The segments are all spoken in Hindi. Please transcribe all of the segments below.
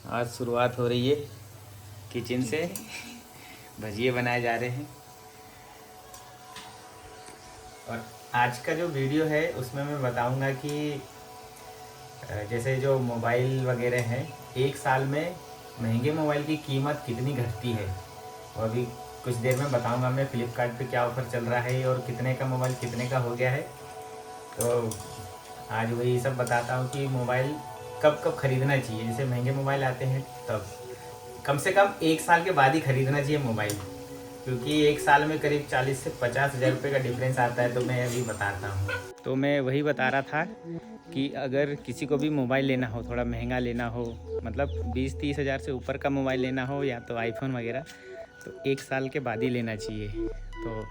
आज शुरुआत हो रही है किचन से। भजिए बनाए जा रहे हैं। और आज का जो वीडियो है उसमें मैं बताऊंगा कि जैसे जो मोबाइल वगैरह हैं, एक साल में महंगे मोबाइल की कीमत कितनी घटती है। और अभी कुछ देर में बताऊंगा मैं फ़्लिपकार्ट पे क्या ऑफ़र चल रहा है और कितने का मोबाइल कितने का हो गया है। तो आज वही सब बताता हूँ कि मोबाइल कब कब ख़रीदना चाहिए। जैसे महंगे मोबाइल आते हैं तब कम से कम एक साल के बाद ही ख़रीदना चाहिए मोबाइल, क्योंकि एक साल में करीब 40 से 50 हज़ार रुपये का डिफरेंस आता है। तो मैं अभी बताता हूँ। तो मैं वही बता रहा था कि अगर किसी को भी मोबाइल लेना हो, थोड़ा महंगा लेना हो, मतलब 20-30 हज़ार से ऊपर का मोबाइल लेना हो या तो आईफोन वगैरह, तो एक साल के बाद ही लेना चाहिए। तो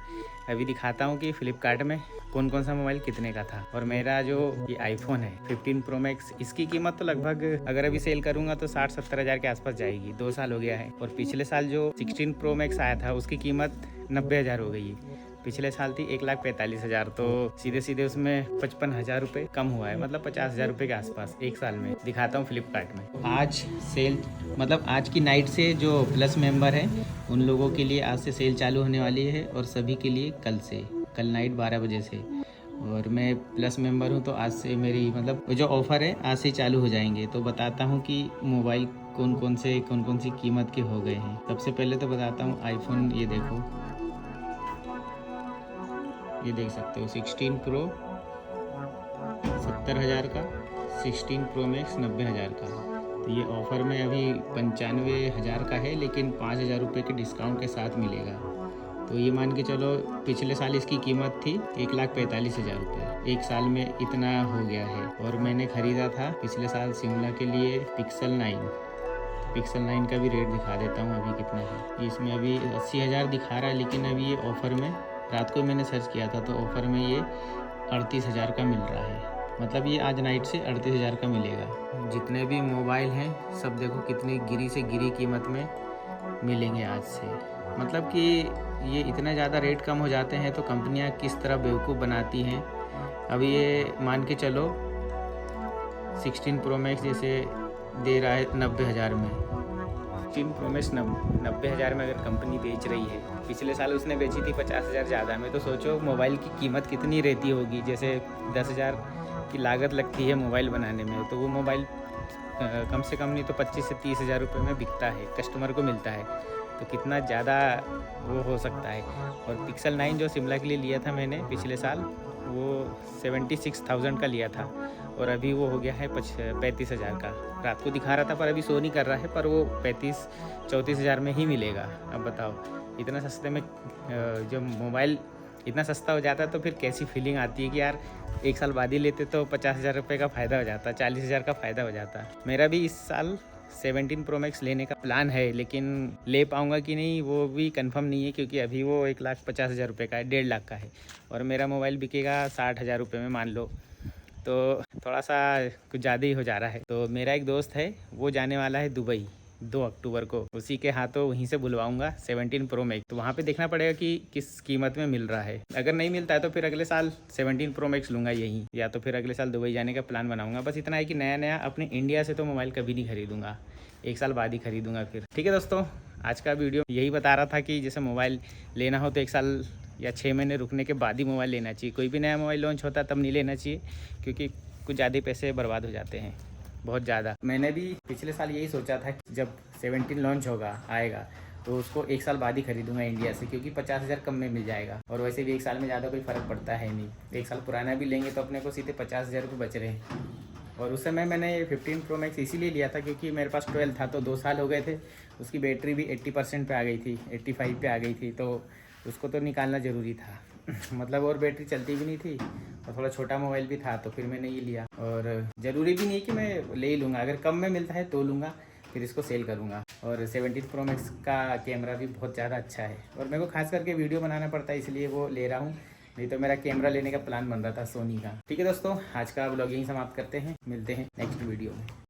अभी दिखाता हूँ कि फ़्लिपकार्ट में कौन कौन सा मोबाइल कितने का था। और मेरा जो ये आईफोन है 15 प्रो मैक्स, इसकी कीमत तो लगभग अगर अभी सेल करूँगा तो 60-70 हज़ार के आसपास जाएगी। 2 साल हो गया है। और पिछले साल जो 16 प्रो मैक्स आया था उसकी कीमत 90 हज़ार हो गई है। पिछले साल थी 1,45,000, तो सीधे सीधे उसमें 55 हज़ार रुपये कम हुआ है, मतलब 50 हज़ार रुपये के आसपास एक साल में। दिखाता हूँ फ्लिपकार्ट में आज सेल, मतलब आज की नाइट से जो प्लस मेंबर हैं उन लोगों के लिए आज से सेल चालू होने वाली है, और सभी के लिए कल से, कल नाइट 12 बजे से। और मैं प्लस मेंबर हूँ तो आज से मेरी मतलब जो ऑफ़र है आज से चालू हो जाएंगे। तो बताता हूँ कि मोबाइल कौन कौन सी कीमत के हो गए हैं। सबसे पहले तो बताता हूँ आईफोन, ये देखो, ये देख सकते हो 16 प्रो 70 हज़ार का, 16 प्रो मैक्स 90 हज़ार का। तो ये ऑफ़र में अभी 95 हज़ार का है, लेकिन 5 हज़ार रुपये के डिस्काउंट के साथ मिलेगा। तो ये मान के चलो पिछले साल इसकी कीमत थी 1,45,000 रुपये। एक साल में इतना हो गया है। और मैंने ख़रीदा था पिछले साल शिमला के लिए पिक्सल 9। पिक्सल 9 का भी रेट दिखा देता हूँ अभी कितना है। इसमें अभी 80 हज़ार दिखा रहा है, लेकिन अभी ये ऑफ़र में, रात को मैंने सर्च किया था तो ऑफ़र में ये 38 हज़ार का मिल रहा है। मतलब ये आज नाइट से 38 हज़ार का मिलेगा। जितने भी मोबाइल हैं सब देखो कितनी गिरी से गिरी कीमत में मिलेंगे आज से। मतलब कि ये इतना ज़्यादा रेट कम हो जाते हैं तो कंपनियां किस तरह बेवकूफ़ बनाती हैं। अभी ये मान के चलो 16 प्रो मैक्स जैसे दे रहा है 90 हज़ार में। 16 प्रो मैक्स 90 हज़ार में अगर कंपनी बेच रही है, पिछले साल उसने बेची थी 50 हज़ार ज़्यादा में, तो सोचो मोबाइल की कीमत कितनी रहती होगी। जैसे 10 हज़ार की लागत लगती है मोबाइल बनाने में, तो वो मोबाइल कम से कम नहीं तो 25 से 30 हज़ार रुपये में बिकता है, कस्टमर को मिलता है। तो कितना ज़्यादा वो हो सकता है। और पिक्सल 9 जो शिमला के लिए लिया था मैंने पिछले साल, वो 76,000 का लिया था, और अभी वो हो गया है 35 हज़ार का। रात को दिखा रहा था पर अभी शो नहीं कर रहा है, पर वो 35-34 हज़ार में ही मिलेगा। अब बताओ, इतना सस्ते में जब मोबाइल इतना सस्ता हो जाता है तो फिर कैसी फीलिंग आती है कि यार एक साल बाद ही लेते तो 50 हज़ार रुपये का फ़ायदा हो जाता, 40 हज़ार का फ़ायदा हो जाता। मेरा भी इस साल 17 प्रो मैक्स लेने का प्लान है, लेकिन ले पाऊँगा कि नहीं वो भी कंफर्म नहीं है, क्योंकि अभी वो 1,50,000 रुपये का है, 1.5 लाख का है। और मेरा मोबाइल बिकेगा 60 हज़ार रुपये में मान लो, तो थोड़ा सा कुछ ज़्यादा ही हो जा रहा है। तो मेरा एक दोस्त है, वो जाने वाला है दुबई 2 अक्टूबर को, उसी के हाथों वहीं से बुलवाऊंगा 17 प्रो मैक्स। तो वहाँ पे देखना पड़ेगा कि किस कीमत में मिल रहा है। अगर नहीं मिलता है तो फिर अगले साल 17 प्रो मैक्स लूँगा यहीं, या तो फिर अगले साल दुबई जाने का प्लान बनाऊंगा। बस इतना है कि नया नया अपने इंडिया से तो मोबाइल कभी नहीं खरीदूँगा, एक साल बाद ही खरीदूँगा फिर। ठीक है दोस्तों, आज का वीडियो यही बता रहा था कि जैसे मोबाइल लेना हो तो एक साल या 6 महीने रुकने के बाद ही मोबाइल लेना चाहिए। कोई भी नया मोबाइल लॉन्च होता है तब नहीं लेना चाहिए, क्योंकि कुछ ज़्यादा पैसे बर्बाद हो जाते हैं, बहुत ज़्यादा। मैंने भी पिछले साल यही सोचा था कि जब 17 लॉन्च आएगा तो उसको एक साल बाद ही खरीदूंगा इंडिया से, क्योंकि 50 हज़ार कम में मिल जाएगा। और वैसे भी एक साल में ज़्यादा कोई फ़र्क पड़ता है नहीं। एक साल पुराना भी लेंगे तो अपने को सीधे 50 हज़ार रुपये बच रहे हैं। और उस समय मैंने 15 प्रो मैक्स इसीलिए लिया था क्योंकि मेरे पास 12 था, तो 2 साल हो गए थे। उसकी बैटरी भी 80% पे आ गई थी, 85 पे आ गई थी, तो उसको तो निकालना ज़रूरी था। मतलब और बैटरी चलती भी नहीं थी, और थोड़ा छोटा मोबाइल भी था, तो फिर मैंने ये लिया। और ज़रूरी भी नहीं कि मैं ले ही लूँगा, अगर कम में मिलता है तो लूँगा, फिर इसको सेल करूँगा। और 17 प्रो मैक्स का कैमरा भी बहुत ज़्यादा अच्छा है, और मेरे को खास करके वीडियो बनाना पड़ता है इसलिए वो ले रहा हूँ, नहीं तो मेरा कैमरा लेने का प्लान बन रहा था सोनी का। ठीक है दोस्तों, आज का ब्लॉग यहीं समाप्त करते हैं, मिलते हैं नेक्स्ट वीडियो में।